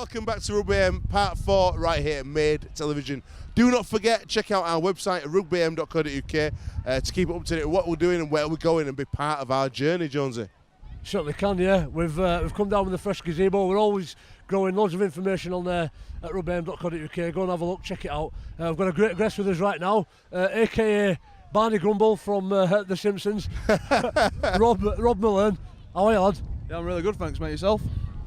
welcome back to Rugby AM Part 4 right here at Made Television. Do not forget, check out our website at rugbym.co.uk to keep up to date with what we're doing and where we're going and be part of our journey, Jonesy. Certainly can, yeah. We've come down with the fresh gazebo. We're always growing loads of information on there at rugbym.co.uk. Go and have a look, check it out. We've got a great guest with us right now, a.k.a. Barney Grumble from The Simpsons, Rob Millern. How are you, lad? Yeah, I'm really good, thanks, mate. Yourself?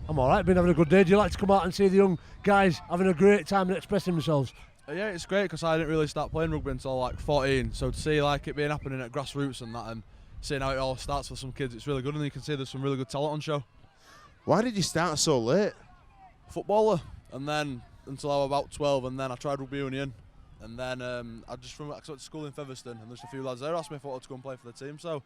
I'm alright, been having a good day. Do you like to come out and see the young guys having a great time and expressing themselves? Yeah, it's great because I didn't really start playing rugby until like 14, so to see like it being happening at grassroots and that and seeing how it all starts for some kids, it's really good, and you can see there's some really good talent on show. Why did you start so late? Footballer, and then until I was about 12, and then I tried rugby union, and then I went to school in Featherstone, and there's a few lads there asked me if I wanted to go and play for the team, so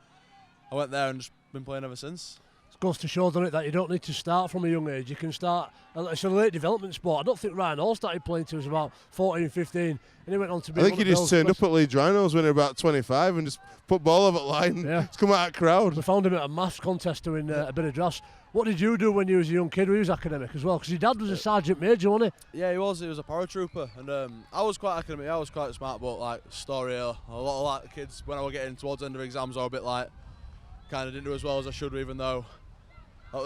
I went there and just been playing ever since. It goes to show, doesn't it, that you don't need to start from a young age. You can start, it's a late development sport. I don't think Ryan Hall started playing till he was about 14, 15, and he went on to be I think he just turned up at Leeds Rhinos when he was about 25 and just put ball over the line. Yeah. It's come out of the crowd. We found him at a maths contest doing a bit of drafts. What did you do when you was a young kid? Were you was academic as well? Because your dad was a sergeant major, wasn't he? Yeah, he was. He was a paratrooper, and I was quite academic. I was quite smart, but like story, a lot of like kids when I was getting towards the end of exams, I was a bit like kind of didn't do as well as I should, even though.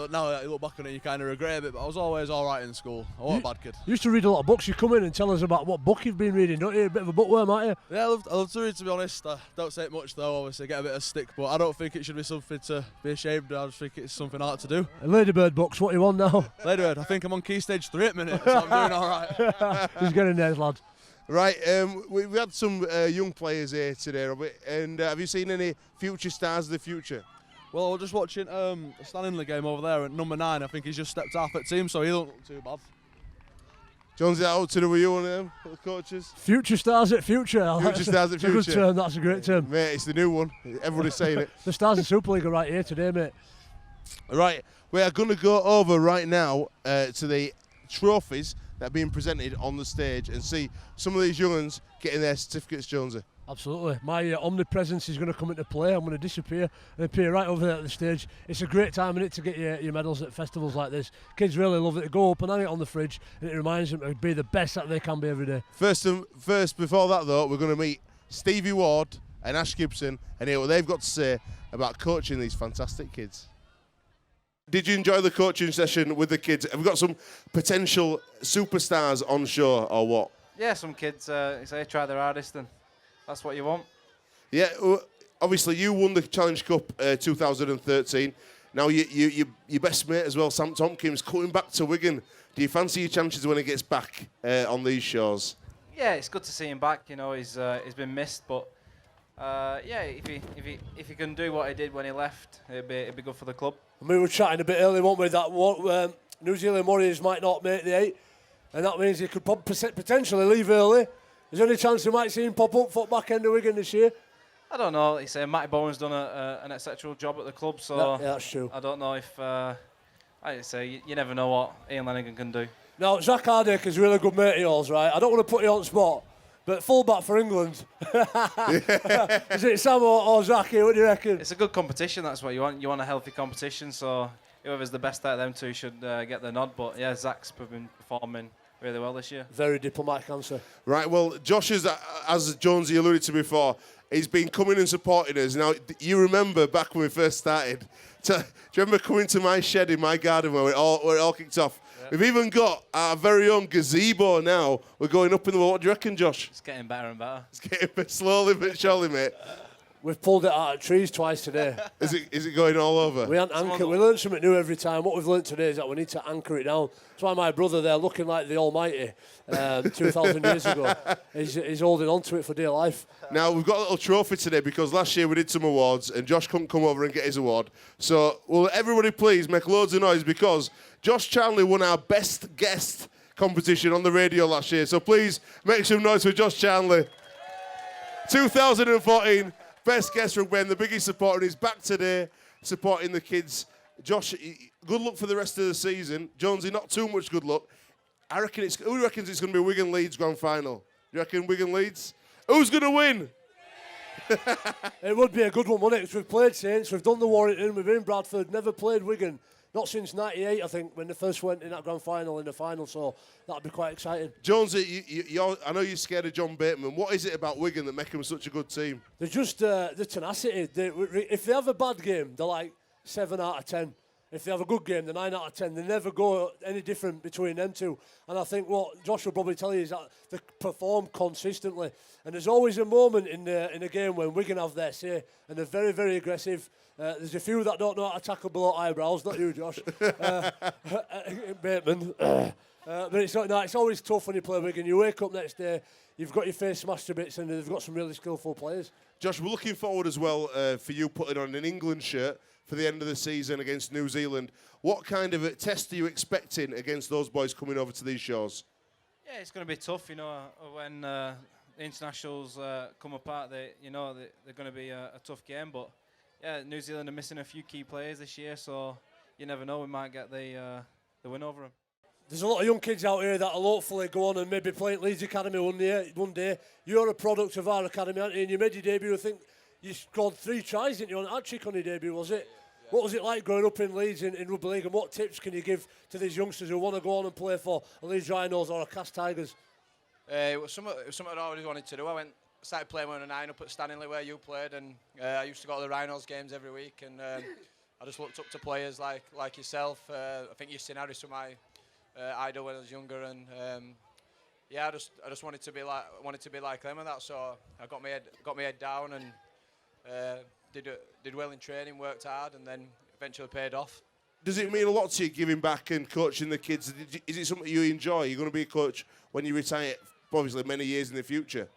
Now you look back on it, you kind of regret it, but I was always all right in school. I wasn't a bad kid. You used to read a lot of books. You come in and tell us about what book you've been reading, don't you? A bit of a bookworm, aren't you? Yeah, I love to read, to be honest. I don't say it much, though, obviously, get a bit of stick, but I don't think it should be something to be ashamed of. I just think it's something I like to do. And Ladybird books, what are you on now? Ladybird, I think I'm on key stage 3 at minute, so I'm doing all right. He's getting there, lad. Right, we've had some young players here today, Robert, and have you seen any future stars of the future? Well, I was just watching a Stanley game over there at number 9. I think he's just stepped off at team, so he don't look too bad. Jonesy, how to do with you on them, the coaches? Future stars at future. Future stars at future. That's a good term, that's a great term. Mate, it's the new one. Everybody's saying it. The stars of Super League are right here today, mate. Right, we are going to go over right now to the trophies that are being presented on the stage and see some of these young ones getting their certificates, Jonesy. Absolutely. My omnipresence is going to come into play. I'm going to disappear and appear right over there at the stage. It's a great time in it to get your medals at festivals like this. Kids really love it. They go up and hang it on the fridge, and it reminds them to be the best that they can be every day. First, before that though, we're going to meet Stevie Ward and Ash Gibson and hear what they've got to say about coaching these fantastic kids. Did you enjoy the coaching session with the kids? Have we got some potential superstars on show or what? Yeah, some kids say try their hardest and that's what you want. Yeah, obviously you won the Challenge Cup 2013. Now your best mate as well, Sam Tompkins, coming back to Wigan. Do you fancy your chances when he gets back on these shores? Yeah, it's good to see him back. You know, he's been missed, but yeah, if he can do what he did when he left, it'd be good for the club. We were chatting a bit earlier, weren't we, that New Zealand Warriors might not make the 8, and that means he could potentially leave early. Is there any chance we might see him pop up for back end of Wigan this year? I don't know. He said Matty Bowen's done an exceptional job at the club, so yeah, that's true. I don't know if I'd say you never know what Ian Lanigan can do. Now, Zach Hardacre is a really good mate of yours, right? I don't want to put you on the spot, but fullback for England. Is it Sam or Zach here? What do you reckon? It's a good competition. That's what you want. You want a healthy competition, so whoever's the best out of them two should get the nod. But yeah, Zach's been performing really well this year. Very diplomatic answer. Right, well, Josh is, as Jonesy alluded to before, he's been coming and supporting us. Now, you remember back when we first started, do you remember coming to my shed in my garden where it all kicked off? Yeah. We've even got our very own gazebo now. We're going up in the wall. What do you reckon, Josh? It's getting better and better. It's getting better slowly but surely, mate. We've pulled it out of trees twice today. Is it going all over? We learn something new every time. What we've learned today is that we need to anchor it down. That's why my brother there, looking like the Almighty 2,000 years ago, he's holding on to it for dear life. Now, we've got a little trophy today because last year we did some awards and Josh couldn't come over and get his award. So, will everybody please make loads of noise because Josh Charnley won our Best Guest competition on the radio last year. So please make some noise for Josh Charnley. 2014 Best Guest Rugby, the biggest supporter. He's back today supporting the kids. Josh, good luck for the rest of the season. Jonesy, not too much good luck. I reckon who reckons it's going to be Wigan Leeds grand final? You reckon Wigan Leeds? Who's going to win? It would be a good one, wouldn't it? Because we've played Saints, we've done the Warrington, we've been in Bradford, never played Wigan. not since '98, I think, when they first went in that grand final in the final. So that'd be quite exciting. Jonesy, I know you're scared of John Bateman. What is it about Wigan that make them such a good team? They're just the tenacity. If they have a bad game, they're like 7 out of 10. If they have a good game, they're 9 out of 10. They never go any different between them two. And I think what Josh will probably tell you is that they perform consistently. And there's always a moment in a game when Wigan have their say, and they're very, very aggressive. There's a few that don't know how to tackle below eyebrows. Not you, Josh. Bateman. But it's always tough when you play Wigan. You wake up next day, you've got your face smashed to bits, and they've got some really skillful players. Josh, we're looking forward as well for you putting on an England shirt for the end of the season against New Zealand. What kind of a test are you expecting against those boys coming over to these shores? Yeah, it's going to be tough, when the internationals come apart. They're going to be a tough game. But yeah, New Zealand are missing a few key players this year, so you never know. We might get the win over them. There's a lot of young kids out here that will hopefully go on and maybe play at Leeds Academy one day. You're a product of our academy, aren't you? And you made your debut, I think you scored 3 tries, didn't you, on a hat-trick on your debut, was it? Yeah. What was it like growing up in Leeds in Rugby League, and what tips can you give to these youngsters who want to go on and play for a Leeds Rhinos or a Cast Tigers? It was something I'd always wanted to do. I started playing when I was 9 up at Stanley where you played, and I used to go to the Rhinos games every week, and I just looked up to players like yourself. I think Justin Harris was my idol when I was younger, and I just wanted to be like them and that. So I got my head down and did well in training, worked hard, and then eventually paid off. Does it mean a lot to you giving back and coaching the kids? Is it something you enjoy? You're going to be a coach when you retire, obviously many years in the future.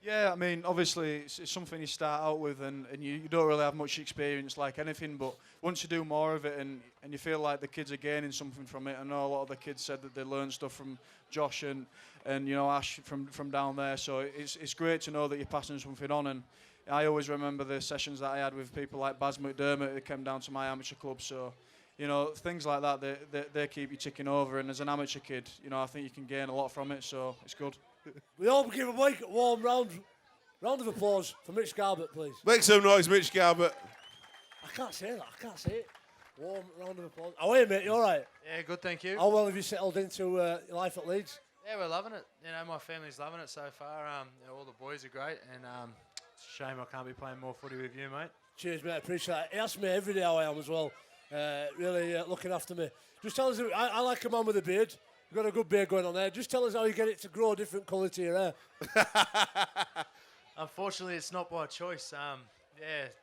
Yeah, I mean, obviously it's something you start out with, and you don't really have much experience like anything, but once you do more of it and you feel like the kids are gaining something from it. I know a lot of the kids said that they learned stuff from Josh and Ash from down there, so it's great to know that you're passing something on. And I always remember the sessions that I had with people like Baz McDermott who came down to my amateur club, so things like that, they keep you ticking over. And as an amateur kid, I think you can gain a lot from it, so it's good. We all give a warm round of applause for Mitch Garbett, please. Make some noise, Mitch Garbett. I can't say it. Warm round of applause. How are you, mate? You all right? Yeah, good, thank you. How well have you settled into life at Leeds? Yeah, we're loving it. My family's loving it so far. All the boys are great, and it's a shame I can't be playing more footy with you, mate. Cheers, mate. I appreciate it. He asks me every day how I am as well. Really looking after me. Just tell us, I like a man with a beard. You've got a good beard going on there. Just tell us how you get it to grow a different colour to your hair. Unfortunately, it's not by choice.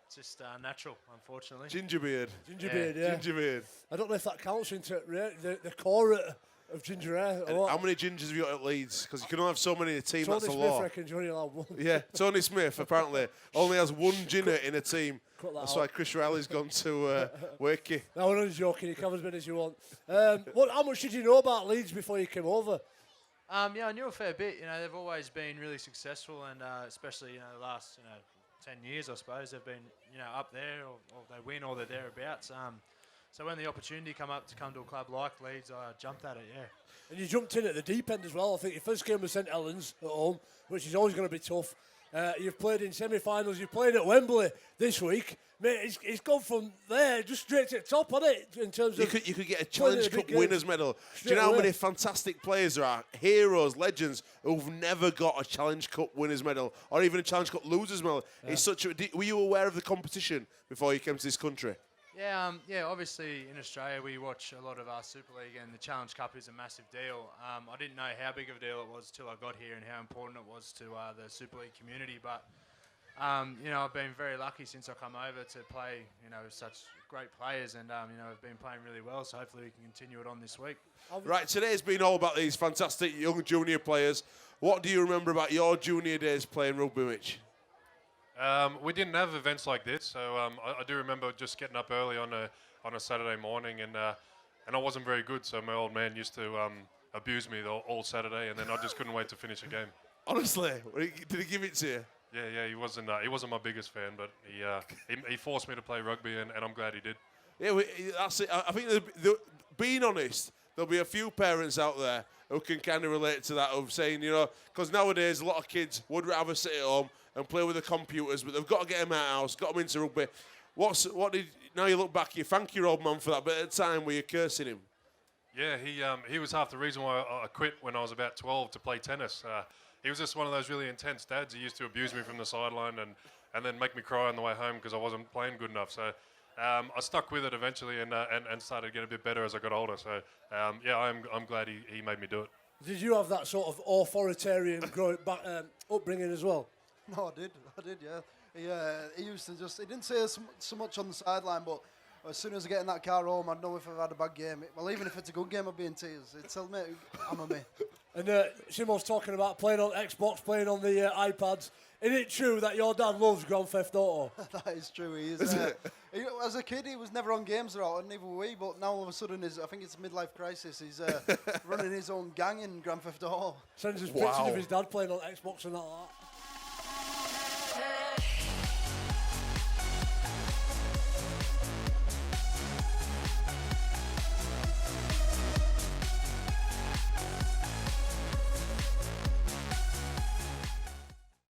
It's just natural, unfortunately. Gingerbeard. Yeah. Gingerbeard. I don't know if that counts into the core of ginger hair. How many gingers have you got at Leeds? Because you can only have so many in a team, Tony that's a Smith law. reckons you only allowed one. Yeah, Tony Smith apparently only has one ginger in a team. That's why Chris Riley's gone to Wakey. No, we're not joking. You can have as many as you want. How much did you know about Leeds before you came over? I knew a fair bit. They've always been really successful, and especially the last 10 years, I suppose, they've been up there, or they win, or they're thereabouts. So when the opportunity come to a club like Leeds, I jumped at it. Yeah. And you jumped in at the deep end as well. I think your first game was St Helens at home, which is always going to be tough. You've played in semi-finals. You've played at Wembley this week. Mate, it's gone from there just straight to the top, hasn't it? In terms of you could get a Challenge Cup winners medal. Do you know how many fantastic players there are? Heroes, legends who've never got a Challenge Cup winners medal or even a Challenge Cup losers medal. Yeah. It's were you aware of the competition before you came to this country? Yeah, obviously in Australia we watch a lot of our Super League, and the Challenge Cup is a massive deal. I didn't know how big of a deal it was till I got here and how important it was to the Super League community. But I've been very lucky since I come over to play with such great players, and I've been playing really well. So hopefully we can continue it on this week. Right, today's been all about these fantastic young junior players. What do you remember about your junior days playing rugby, Mitch? We didn't have events like this, so I do remember just getting up early on a Saturday morning, and I wasn't very good, so my old man used to abuse me all Saturday, and then I just couldn't wait to finish a game. Honestly, did he give it to you? Yeah, he wasn't my biggest fan, but he forced me to play rugby, and I'm glad he did. Yeah, that's it. I think being honest, there'll be a few parents out there who can kind of relate to that, of saying, because nowadays a lot of kids would rather sit at home and play with the computers, but they've got to get them out of the house, got them into rugby. now you look back, you thank your old man for that, but at the time, were you cursing him? Yeah, he was half the reason why I quit when I was about 12 to play tennis. He was just one of those really intense dads. He used to abuse me from the sideline and then make me cry on the way home because I wasn't playing good enough. So I stuck with it eventually and started getting a bit better as I got older. So yeah, I'm glad he made me do it. Did you have that sort of authoritarian upbringing as well? No, I did, yeah. He used to he didn't say so much on the sideline, but as soon as I get in that car home, I'd know if I've had a bad game. Well, even if it's a good game, I'd be in tears. He'd tell me, hammer me. And Simo's talking about playing on Xbox, playing on the iPads. Is it true that your dad loves Grand Theft Auto? That is true. He is. As a kid, he was never on games or out, and neither were we. But now all of a sudden, I think it's a midlife crisis. He's running his own gang in Grand Theft Auto. Sends us pictures of his dad playing on Xbox and all that.